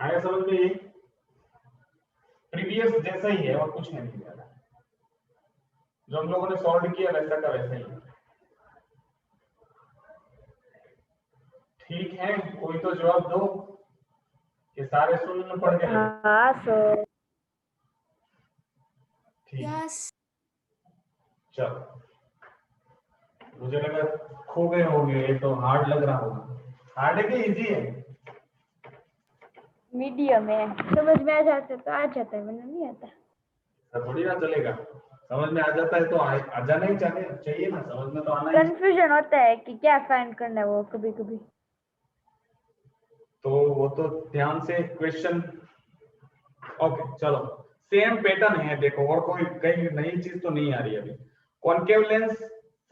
आया समझ में? ये प्रीवियस जैसा ही है और कुछ नहीं दिया, जो हम लोगों ने सॉल्व किया वैसा का वैसा ही है। ठीक है, कोई तो जवाब दो कि सारे सुन पड़ गए। हाँ सर। ठीक, यस चलो, मुझे लगा खो गए होंगे, ये तो हार्ड लग रहा होगा। हार्ड है कि इजी है? मीडियम है, समझ में आ जाता है तो आ जाता है, वरना नहीं आता। ऐसा थोड़ी ना चलेगा, समझ में आ जाता है तो आ जाना ही चाहिए ना, समझ में तो आना ही। कंफ्यूजन होता है कि क्या फाइंड करना है वो कभी कभी। तो वो तो ध्यान से क्वेश्चन। ओके चलो, सेम पैटर्न है देखो, और कोई कई नई चीज तो नहीं आ रही अभी। Concave lens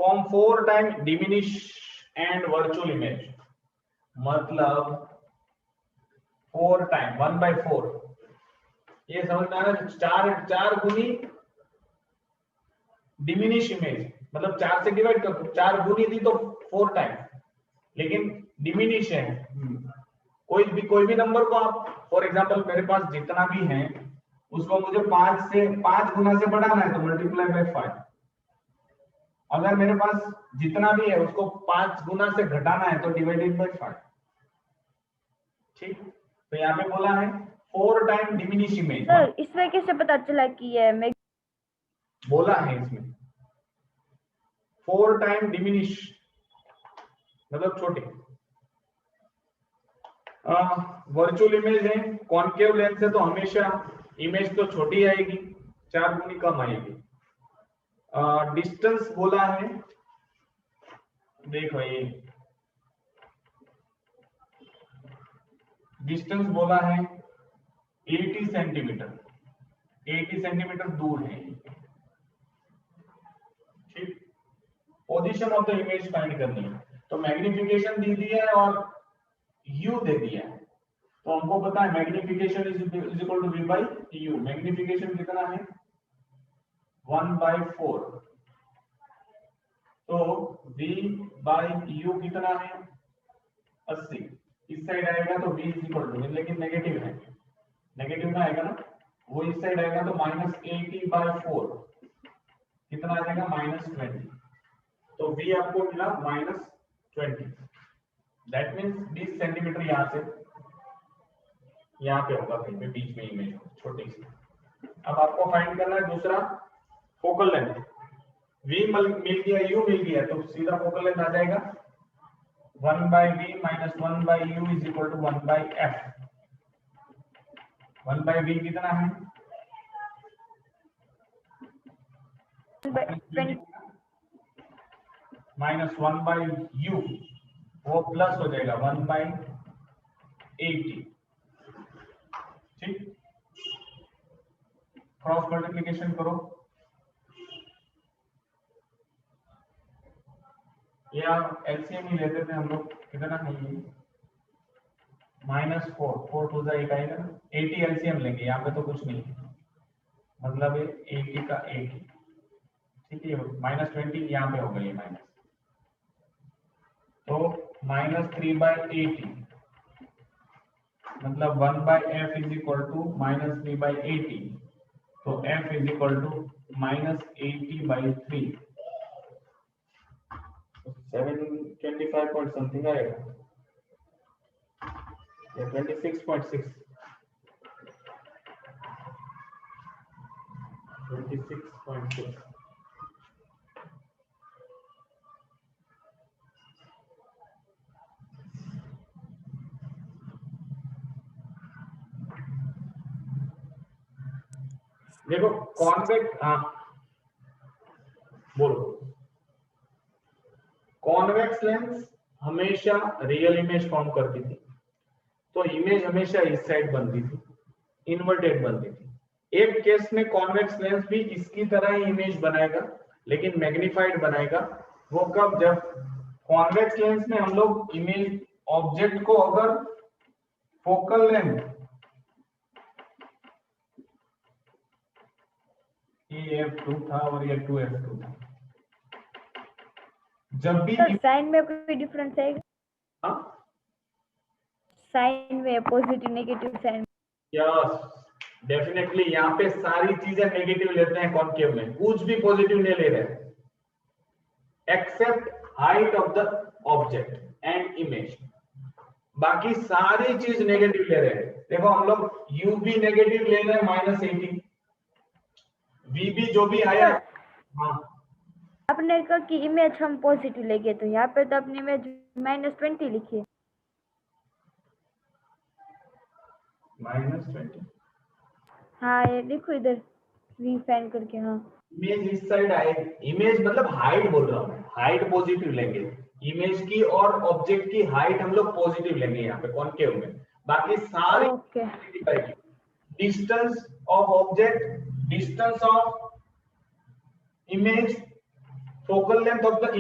form 4 time diminish and virtual image, मतलब 4 टाइम 1/4। ये समझ में आ रहा है? चार गुनी डिमिनिश इमेज, मतलब 4 से डिवाइड कर, 4 गुनी थी तो 4 टाइम, लेकिन डिमिनिश है। कोई भी नंबर को आप, फॉर एग्जांपल मेरे पास जितना भी है उसको मुझे 5 गुना से बढ़ाना है तो मल्टीप्लाई बाय 5। अगर मेरे पास जितना भी है उसको 5 गुना से घटाना है तो डिवाइडेड बाय 5। ठीक, तो यहाँ पे बोला है 4 टाइम डिमिनिश इमेज। सर इसमें कैसे पता चला कि ये मैं बोला है इसमें 4 टाइम डिमिनिश मतलब छोटी। वर्चुअल इमेज है, कॉन्केव लेंस है तो हमेशा इमेज तो छोटी आएगी, 4 गुनी कम आएगी। डिस्टेंस बोला है, देखो ये डिस्टेंस बोला है 80 सेंटीमीटर, 80 सेंटीमीटर दूर है। ठीक, position of the image find करनी है, तो मैग्निफिकेशन दे दिया है और यू दे दिया है, तो हमको पता है magnification is equal to v by u. Magnification कितना है 1/4, तो v बाई यू कितना है 80। इस साइड आएगा तो v इज इक्वल टू, लेकिन नेगेटिव है, नेगेटिव में आएगा ना, वो इस साइड आएगा तो -80/4 कितना आ जाएगा -20, तो v आपको मिला -20। दैट मीन्स 20 सेंटीमीटर यहाँ से यहाँ पे होगा, कहीं पे बीच में इमेज छोटी सी। अब आपको फाइंड करना है दूसरा फोकल लेंथ। v मिल गया, u मिल गया, तो सीधा फोकल लेंथ आ जाएगा 1/v minus 1/u is equal to 1/f। 1/v कितना है 20 माइनस 1/u, वो प्लस हो जाएगा 1/80। ठीक, क्रॉस मल्टीप्लिकेशन करो, या एलसीएम ही लेते थे हम लोग, कितना है ये -4, 4 टू द 8 आएगा, 80 एलसीएम लेंगे, यहाँ पे तो कुछ नहीं है, मतलब 80 का 80। ठीक है, -20 यहाँ पे होगा ये माइनस, तो -3/80 मतलब 1/f इज इक्वल टू -3/80, तो f is equal to -80/3, 725 point something आएगा या 26.6, 26.6। देखो कॉन्वेक्स, हाँ बोलो। कॉन्वेक्स लेंस हमेशा रियल इमेज फॉर्म करती थी, तो इमेज हमेशा इस साइड बनती थी, इन्वर्टेड बनती थी। एक केस में कॉन्वेक्स लेंस भी इसकी तरह ही इमेज बनाएगा, लेकिन मैग्नीफाइड बनाएगा। वो कब, जब कॉन्वेक्स लेंस में हम लोग इमेज ऑब्जेक्ट को अगर फोकल लेंथ ये f2 था और ये 2f2 था, जब भी सर साइन में कोई डिफरेंस है? हाँ साइन में positive negative sign. Yes definitely, यहाँ पे सारी चीजें नेगेटिव लेते हैं कॉनकेव में, कुछ भी पॉजिटिव नहीं ले रहे except height of the object and image. बाकी सारी चीज नेगेटिव ले रहे हैं। देखो हम लोग यू भी नेगेटिव ले रहे हैं -18, वी भी जो भी आया। हाँ आपने कहा कि इमेज हम पॉजिटिव लेंगे, तो यहाँ पे तो अपनी इमेज -20 लिखी है। -20 हाँ ये लिखो इधर रीफाइन करके। हाँ इमेज इस साइड आए, इमेज मतलब हाइट बोल रहा हूँ, हाइट पॉजिटिव लेंगे इमेज की, और ऑब्जेक्ट की हाइट हम लोग पॉजिटिव लेंगे यहाँ पे कॉनकेव में। बाकी सारी okay. Distance of object, distance of image, focal length of the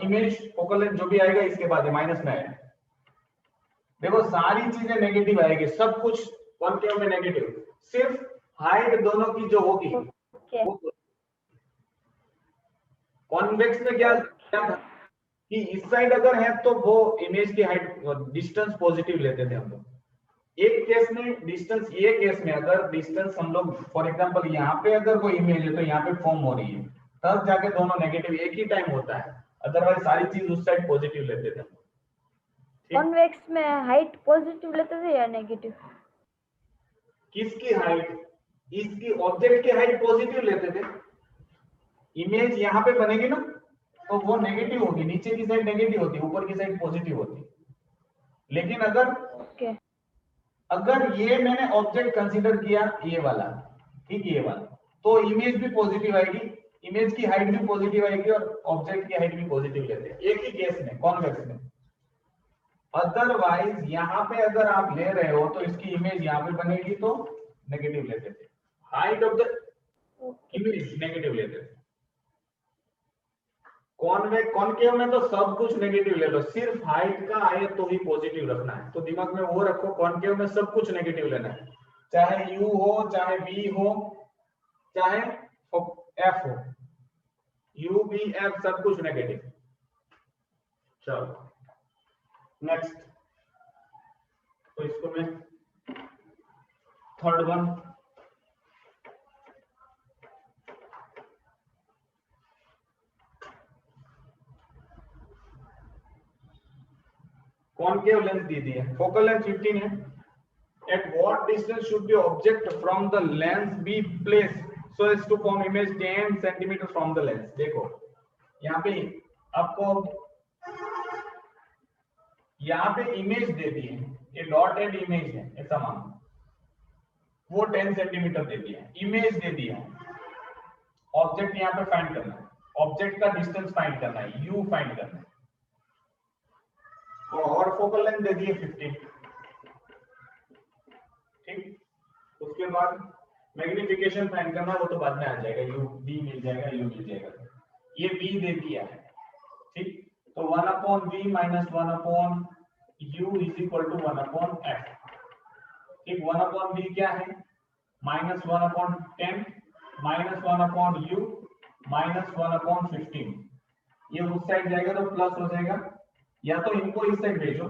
image, focal length जो भी आएगा इसके बाद माइनस में आएगा। देखो सारी चीजें नेगेटिव आएगी, सब कुछ कॉनकेव में नेगेटिव, सिर्फ हाइट दोनों की जो होगी ओके। कॉन्वेक्स में क्या था कि इस साइड अगर है तो वो इमेज की हाइट डिस्टेंस पॉजिटिव लेते थे हम लोग। एक केस में डिस्टेंस, ये केस में अगर डिस्टेंस हम लोग फॉर एग्जांपल यहाँ पे अगर कोई इमेज है तो यहाँ पे फॉर्म हो रही है, तब जाके दोनों नेगेटिव एक ही टाइम होता है, अदरवाइज सारी चीज उस साइड पॉजिटिव लेते थे। कॉन्वेक्स में हाइट पॉजिटिव लेते थे या नेगेटिव? किसकी हाइट? इसकी ऑब्जेक्ट की हाइट पॉजिटिव लेते थे। इमेज यहाँ पे बनेगी ना तो वो नेगेटिव होगी, नीचे की साइड नेगेटिव होती, ऊपर की साइड पॉजिटिव होती। लेकिन अगर ये मैंने ऑब्जेक्ट कंसीडर किया ये वाला, ठीक ये वाला, तो इमेज भी पॉजिटिव आएगी, इमेज की हाइट भी पॉजिटिव आएगी और ऑब्जेक्ट की हाइट भी पॉजिटिव लेते हैं एक ही केस में कॉन्वेक्स में। अदरवाइज यहाँ पे अगर आप ले रहे हो तो इसकी इमेज यहाँ पे बनेगी तो नेगेटिव लेते थे, height of the image negative लेते थे। कॉनकेव में तो सब कुछ नेगेटिव ले लो, सिर्फ हाइट का आए तो ही पॉजिटिव रखना है, तो दिमाग में वो रखो कॉनकेव में सब कुछ नेगेटिव लेना है, चाहे यू हो, चाहे बी हो, चाहे एफ हो, यू बी एफ सब कुछ नेगेटिव। चलो नेक्स्ट, तो इसको मैं थर्ड वन, कॉनकेव लेंस दी दी है, फोकल लेंथ 15 है। At what distance should the object from the lens be placed so as to form image 10 centimeter from the lens? देखो यहाँ पे आपको यहाँ पे इमेज दे दी है, ये डॉटेड इमेज है ऐसा मानो, वो 10 सेंटीमीटर दे दिया है, इमेज दे दिया है, ऑब्जेक्ट यहाँ पे फाइंड करना है, ऑब्जेक्ट का डिस्टेंस फाइंड करना है, यू फाइंड करना है, और फोकल लेंथ दे दी है 15, ठीक। उसके बाद मैग्निफिकेशन फाइंड करना, वो तो बाद में आ जाएगा, यू बी मिल जाएगा, यू मिल जाएगा, ये बी दे दिया है, ठीक। तो 1/v minus 1/u is equal to 1/f, ठीक। 1/v क्या है? -1/10 माइनस 1/u माइनस 1/15, ये उस साइड जाएगा तो प्लस हो जाएगा, या तो इनको इस साइड भेजो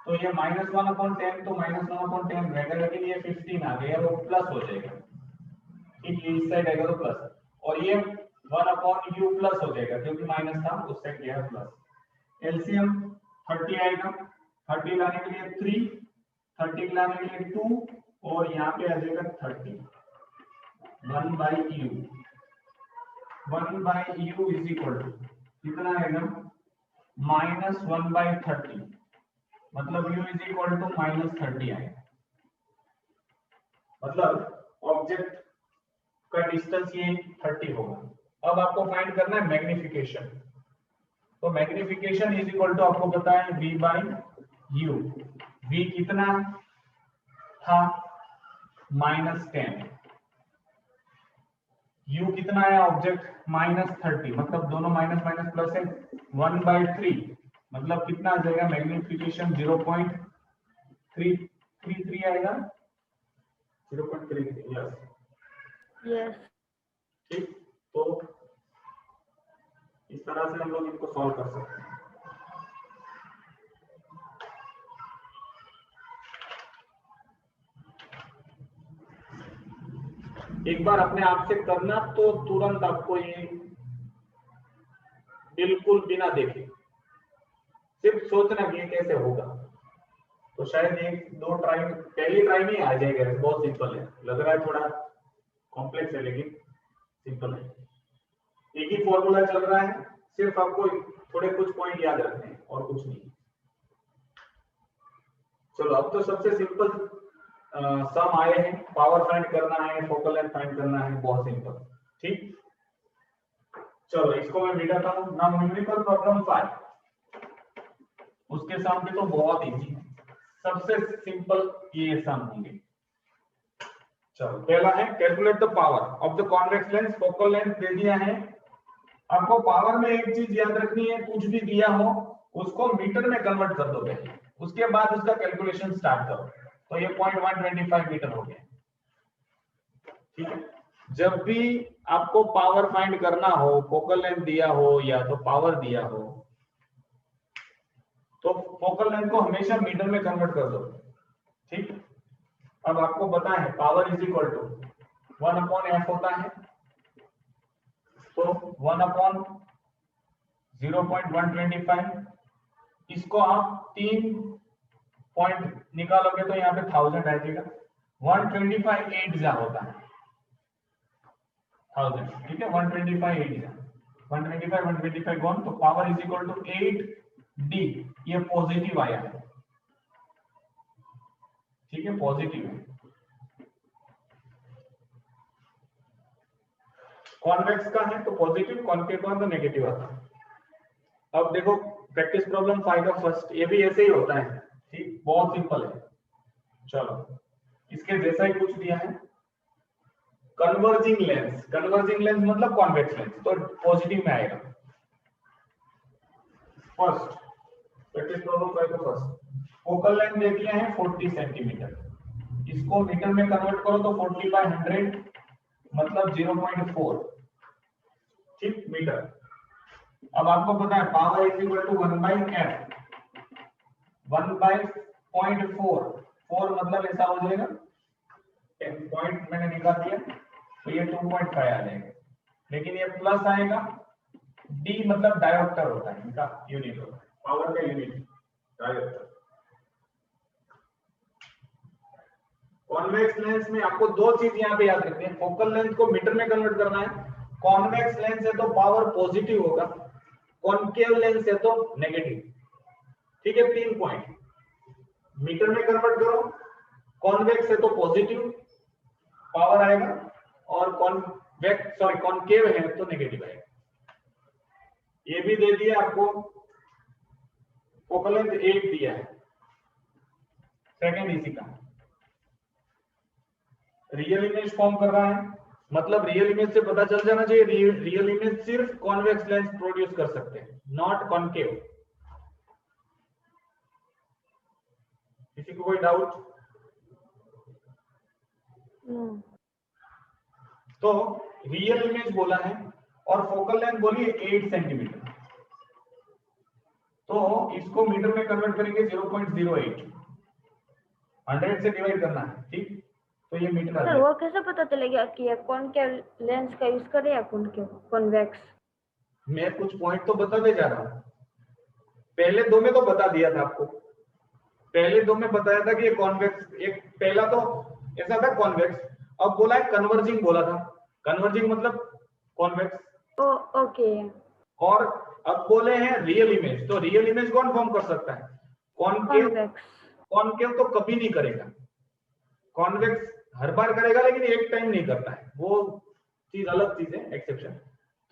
तो ये -1/10 तो -1/10 रहेगा, लेकिन ये 15 आ गया वो प्लस हो जाएगा, ठीक। ये इस साइड आएगा तो प्लस, और ये 1/u प्लस हो जाएगा क्योंकि माइनस था, उस साइड गया प्लस। एलसीएम 30 आएगा, 30 लाने के लिए 3, 30 लाने के लिए 2, और यहाँ पे आ जाएगा 30, 1/u, 1/u is equal to कितना आएगा? -1/30, मतलब u इज इक्वल टू -30 आएगा, मतलब ऑब्जेक्ट का डिस्टेंस ये 30 होगा। अब आपको फाइंड करना है मैग्निफिकेशन, तो मैग्निफिकेशन इज इक्वल टू आपको पता है v/u, v कितना था? -10, u कितना है ऑब्जेक्ट? -30, मतलब दोनों माइनस माइनस प्लस है, 1/3, मतलब कितना आ जाएगा मैग्निफिकेशन? 0.333 आएगा, 0.33, यस। ठीक। तो इस तरह से हम लोग इनको सॉल्व कर सकते हैं। एक बार अपने आप से करना तो तुरंत आपको ये बिल्कुल बिना देखे सिर्फ सोचना कि ये कैसे होगा, तो शायद एक दो ट्राई, पहली ट्राई में आ जाएगा। बहुत सिंपल है, लग रहा है थोड़ा कॉम्प्लेक्स है लेकिन सिंपल है। एक ही फॉर्मूला चल रहा है, सिर्फ आपको थोड़े कुछ पॉइंट याद रखने हैं और कुछ नहीं। चलो अब तो सबसे सिंपल सम आए हैं, पावर फाइंड करना है, फोकल लेंथ फाइंड करना है, बहुत सिंपल। ठीक, चलो इसको मैं मिटाता हूं। नाउ न्यूमेरिकल प्रॉब्लम 5, उसके सम भी तो बहुत इजी है, सबसे सिंपल ये सम होंगे। चलो पहला है calculate the power of the convex lens, focal length दे दिया है। आपको पावर में एक चीज याद रखनी है, कुछ भी दिया हो उसको मीटर में कन्वर्ट कर दो पहले, उसके बाद उसका कैलकुलेशन स्टार्ट करो। तो ये 0.125 मीटर हो गया। ठीक है, जब भी आपको पावर फाइंड करना हो, फोकल लेंथ दिया हो या तो पावर दिया हो, तो फोकल लेंथ को हमेशा मीटर में कन्वर्ट कर दो। ठीक, अब आपको पता है power is equal to 1/f होता है, तो 1/0.125, इसको आप 3 पॉइंट निकालोगे तो यहाँ पे 1000 आ जाएगा। 125 8 जा होता है 1000। ठीक है, 125 8 जा 125 गॉन, तो power is equal to 8d, ये पॉजिटिव आया है। ठीक है, पॉजिटिव है। कॉन्वेक्स का है तो पॉजिटिव, कॉन्केव का तो नेगेटिव आता है। अब देखो प्रैक्टिस प्रॉब्लम 5 का फर्स्ट, ये भी ऐसे ही होता है। ठीक, बहुत सिंपल है। चलो इसके जैसा ही कुछ दिया है, कन्वर्जिंग लेंस, कन्वर्जिंग लेंस मतलब कॉन्वेक्स लेंस, तो पॉजिटिव में आएगा। फर्स्ट प्रैक्टिस प्रॉब्लम 5 का फर्स्ट, फोकल लेंथ दे दिया है 40 सेंटीमीटर, इसको मीटर में कन्वर्ट करो तो 40/100 मतलब 0.4। ठीक, मीटर। अब आपको पता है power is equal to 1/f, 1/0.4, 4 मतलब ऐसा हो जाएगा, पॉइंट मैंने निकाल दिया तो ये 2.5 आ जाएगा, लेकिन ये प्लस आएगा। डी मतलब डायोप्टर होता है, इनका यूनिट होता है, पावर का यूनिट डायोप्टर। कॉन्वेक्स लेंस में आपको दो चीज यहाँ पे याद रखनी है, फोकल लेंथ को मीटर में कन्वर्ट करना है। कॉन्वेक्स लेंस है तो पावर पॉजिटिव होगा, कॉन्केव लेंस है तो नेगेटिव। ठीक है, 3 पॉइंट, मीटर में कन्वर्ट करो, कॉन्वेक्स है तो पॉजिटिव पावर आएगा, और कॉन्केव है तो नेगेटिव आएगा। ये भी दे दिया आपको, फोकल लेंथ 8 दिया है। सेकंड इसी का रियल इमेज फॉर्म कर रहा है, मतलब रियल इमेज से पता चल जाना चाहिए रियल इमेज सिर्फ कॉन्वेक्स लेंस प्रोड्यूस कर सकते हैं, नॉट कॉन्केव। किसी को कोई डाउट? तो रियल इमेज बोला है और फोकल लेंथ बोली है 8 सेंटीमीटर, तो इसको मीटर में कन्वर्ट करेंगे 0.08, 100 से डिवाइड करना है। ठीक, तो ये मीटर आ सर जाएगा। वो कैसे पता चलेगा कि ये कॉनकेव लेंस का यूज करें या कॉन्वेक्स? मैं कुछ पॉइंट तो बताते जा रहा हूँ, पहले दो में तो बता दिया था आपको, पहले दो में बताया था कि ये कॉन्वेक्स, एक पहला तो ऐसा था कॉन्वेक्स, अब बोला है कन्वर्जिंग, बोला था कन्वर्जिंग मतलब कॉन्वेक्स, ओके। और अब बोले हैं रियल इमेज, तो रियल इमेज कौन फॉर्म कर सकता है? कॉन्केव। कॉन्वेक्स। कॉन्केव तो कभी नहीं करेगा, कॉन्वेक्स हर बार करेगा लेकिन एक टाइम नहीं करता है, वो चीज अलग चीज है, एक्सेप्शन।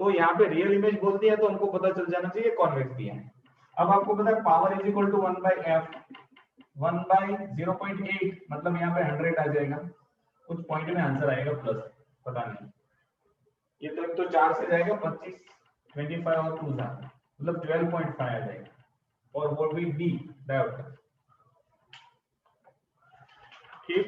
तो यहाँ पे रियल इमेज बोल दिया तो हमको पता चल जाना चाहिए कॉन्वेक्स दिया है। अब आपको पता है power is equal to 1/f, 1/0.8 मतलब यहाँ पे 100 आ जाएगा, कुछ पॉइंट में आंसर आएगा प्लस, पता नहीं। ये तो एक तो 4 से जाएगा 25, 25 और 2 मतलब 12.5 आ जाएगा, और वो भी डी डायोप्टर। ठीक,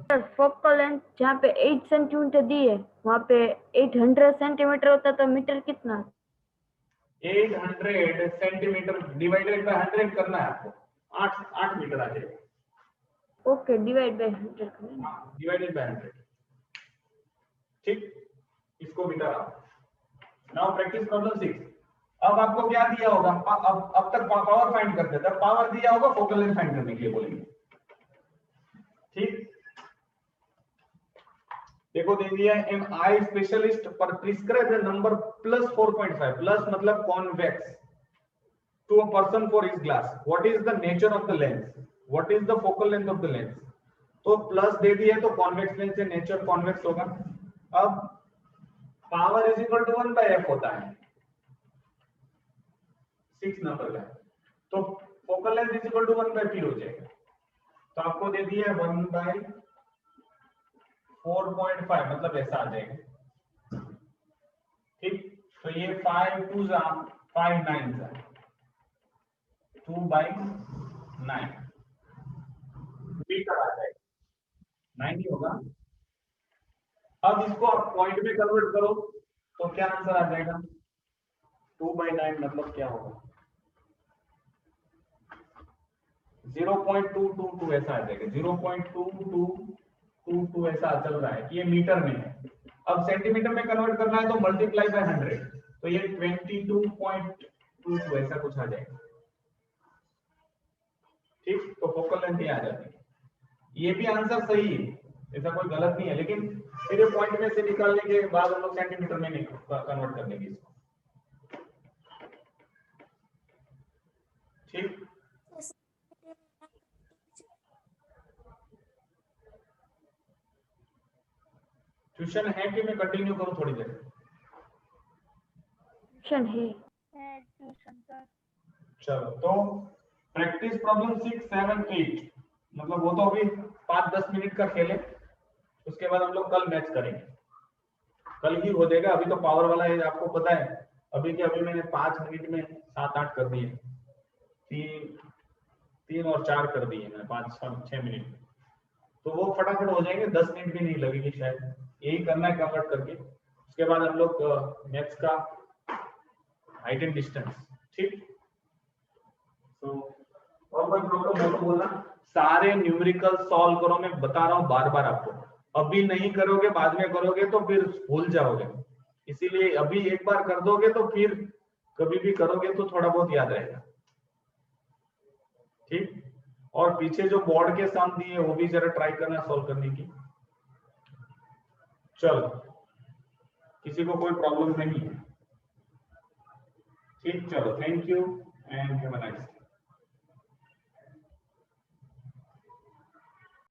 सर फोकल लेंथ जहाँ पे 8 सेंटीमीटर दी है वहाँ पे 800 सेंटीमीटर होता तो मीटर कितना? 800 सेंटीमीटर डिवाइडेड बाय 100 करना है आपको, 8 मीटर आ जाएगा। ओके, डिवाइड बाय 100 करेंगे। डिवाइडेड बाय 100, ठीक, इसको मीटर आप। Now practice problem 6। अब आपको क्या दिया होगा, अब तक पावर फाइंड करते थे, पावर दिया होगा फोकल लेंथ फाइंड करने के लिए बोलेंगे, ठीक। देखो दे दिया है, एन आई स्पेशलिस्ट पर prescribe the number plus 4.5, plus मतलब convex, to a person for his glass, what is the nature of the lens, what is the focal length of the lens. तो प्लस दे दिया है तो convex lens से nature convex होगा। अब power is equal to 1/f होता है 6 नंबर का, तो focal length is equal to 1/p हो जाएगा। तो आपको दे दिया है 1/4.5, मतलब ऐसा आ जाएगा, ठीक। तो ये 5 2 जा 5 9 जा 2/9 मीटर आ जाएगा, 9 ही होगा। अब इसको आप पॉइंट में कन्वर्ट करो तो क्या आंसर आ जाएगा, 2/9 मतलब क्या होगा, 0.222 ऐसा आ जाएगा, 0.2222 ऐसा चल रहा है कि ये मीटर में है। अब सेंटीमीटर में कन्वर्ट करना है तो मल्टीप्लाई बाय 100, तो ये 22.22 ऐसा कुछ आ जाएगा, ठीक। तो फोकल लेंथ ये आ जाती है। ये भी आंसर सही है, ऐसा कोई गलत नहीं है, लेकिन फिर ये पॉइंट में से निकालने के बाद हम लोग सेंटीमीटर में नहीं कन्वर्ट कर लेंगे इसको, ठीक। ट्यूशन है कि मैं कंटिन्यू करूं थोड़ी देर? ट्यूशन है। Tuition sir. चलो, तो प्रैक्टिस प्रॉब्लम 6 7 8, मतलब वो तो अभी 5-10 मिनट का खेल है, उसके बाद हम लोग कल मैच करेंगे, कल ही हो जाएगा। अभी तो पावर वाला है, आपको पता है अभी के अभी मैंने 5 मिनट में 7-8 कर दिए, 3 और 4 कर दिए मैंने 5-6 मिनट में, तो वो फटाफट हो जाएंगे, 10 मिनट भी नहीं लगेगी शायद। यही करना है कन्वर्ट करके, उसके बाद हम लोग मैथ्स का हाइट एंड डिस्टेंस, ठीक। तो और कोई प्रॉब्लम हो तो बोलना। सारे न्यूमेरिकल सॉल्व करो, मैं बता रहा हूँ बार बार आपको, अभी नहीं करोगे बाद में करोगे तो फिर भूल जाओगे, इसीलिए अभी एक बार कर दोगे तो फिर कभी भी करोगे तो थोड़ा बहुत याद रहेगा, ठीक। और पीछे जो बोर्ड के सम दिए वो भी जरा ट्राई करना सॉल्व करने की। चलो, किसी को कोई प्रॉब्लम नहीं है, ठीक। चलो, thank you and have a nice day.